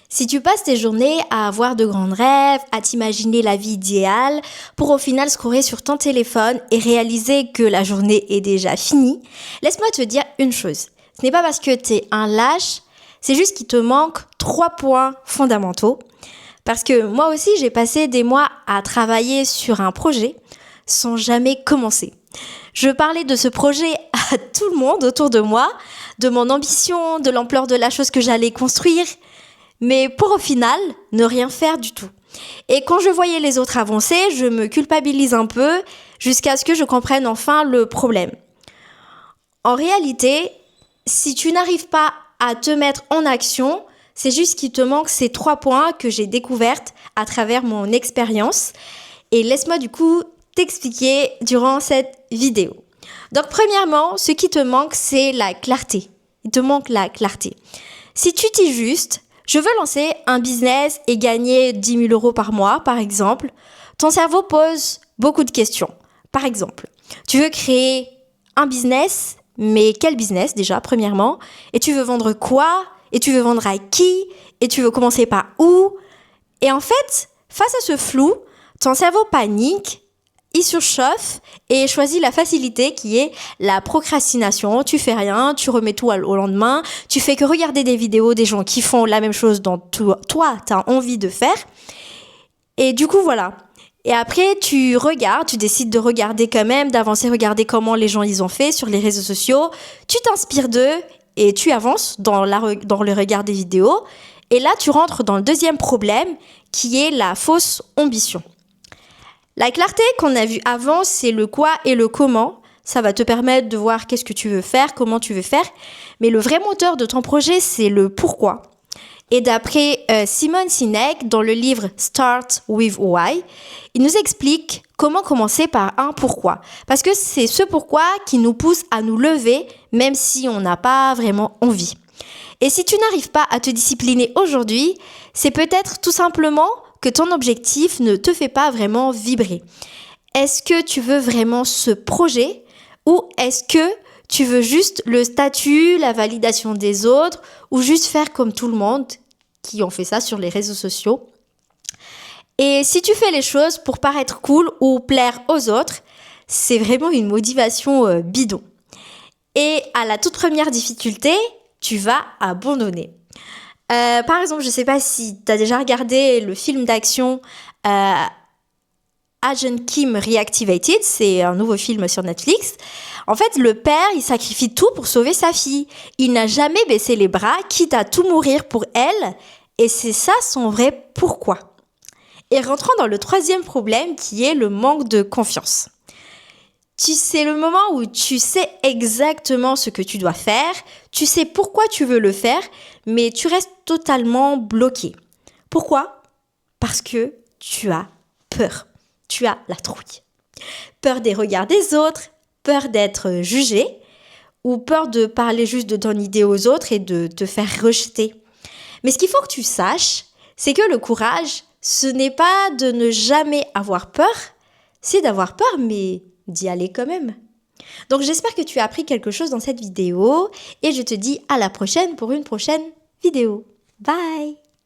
Si tu passes tes journées à avoir de grands rêves, à t'imaginer la vie idéale, pour au final scroller sur ton téléphone et réaliser que la journée est déjà finie, laisse-moi te dire une chose. Ce n'est pas parce que tu es un lâche, c'est juste qu'il te manque 3 points fondamentaux. Parce que moi aussi, j'ai passé des mois à travailler sur un projet sans jamais commencer. Je parlais de ce projet à tout le monde autour de moi, de mon ambition, de l'ampleur de la chose que j'allais construire, mais pour au final, ne rien faire du tout. Et quand je voyais les autres avancer, je me culpabilise un peu jusqu'à ce que je comprenne enfin le problème. En réalité, si tu n'arrives pas à te mettre en action, c'est juste qu'il te manque ces 3 points que j'ai découvertes à travers mon expérience. Et laisse-moi du coup t'expliquer durant cette vidéo. Donc premièrement, ce qui te manque, c'est la clarté. Il te manque la clarté. Si tu dis juste, je veux lancer un business et gagner 10 000 euros par mois, par exemple, ton cerveau pose beaucoup de questions. Par exemple, tu veux créer un business, mais quel business déjà, premièrement? Et tu veux vendre quoi? Et tu veux vendre à qui? Et tu veux commencer par où? Et en fait, face à ce flou, ton cerveau panique, il surchauffe et choisit la facilité qui est la procrastination. Tu fais rien, tu remets tout au lendemain, tu fais que regarder des vidéos des gens qui font la même chose dont toi, tu as envie de faire. Et du coup, voilà. Et après, tu regardes, tu décides de regarder quand même, d'avancer, regarder comment les gens ils ont fait sur les réseaux sociaux. Tu t'inspires d'eux et tu avances dans le regard des vidéos. Et là, tu rentres dans le deuxième problème qui est la fausse ambition. La clarté qu'on a vue avant, c'est le quoi et le comment. Ça va te permettre de voir qu'est-ce que tu veux faire, comment tu veux faire. Mais le vrai moteur de ton projet, c'est le pourquoi. Et d'après Simon Sinek, dans le livre Start with Why, il nous explique comment commencer par un pourquoi. Parce que c'est ce pourquoi qui nous pousse à nous lever, même si on n'a pas vraiment envie. Et si tu n'arrives pas à te discipliner aujourd'hui, c'est peut-être tout simplement que ton objectif ne te fait pas vraiment vibrer. Est-ce que tu veux vraiment ce projet ou est-ce que tu veux juste le statut, la validation des autres ou juste faire comme tout le monde qui ont fait ça sur les réseaux sociaux? Et si tu fais les choses pour paraître cool ou plaire aux autres, c'est vraiment une motivation bidon. Et à la toute première difficulté, tu vas abandonner. Par exemple, je ne sais pas si tu as déjà regardé le film d'action Agent Kim Reactivated, c'est un nouveau film sur Netflix. En fait, le père, il sacrifie tout pour sauver sa fille. Il n'a jamais baissé les bras, quitte à tout mourir pour elle. Et c'est ça son vrai pourquoi. Et rentrons dans le troisième problème qui est le manque de confiance. C'est le moment où tu sais exactement ce que tu dois faire, tu sais pourquoi tu veux le faire, mais tu restes totalement bloqué. Pourquoi? Parce que tu as peur. Tu as la trouille. Peur des regards des autres, peur d'être jugé, ou peur de parler juste de ton idée aux autres et de te faire rejeter. Mais ce qu'il faut que tu saches, c'est que le courage, ce n'est pas de ne jamais avoir peur, c'est d'avoir peur, mais d'y aller quand même. Donc j'espère que tu as appris quelque chose dans cette vidéo et je te dis à la prochaine pour une prochaine vidéo. Bye!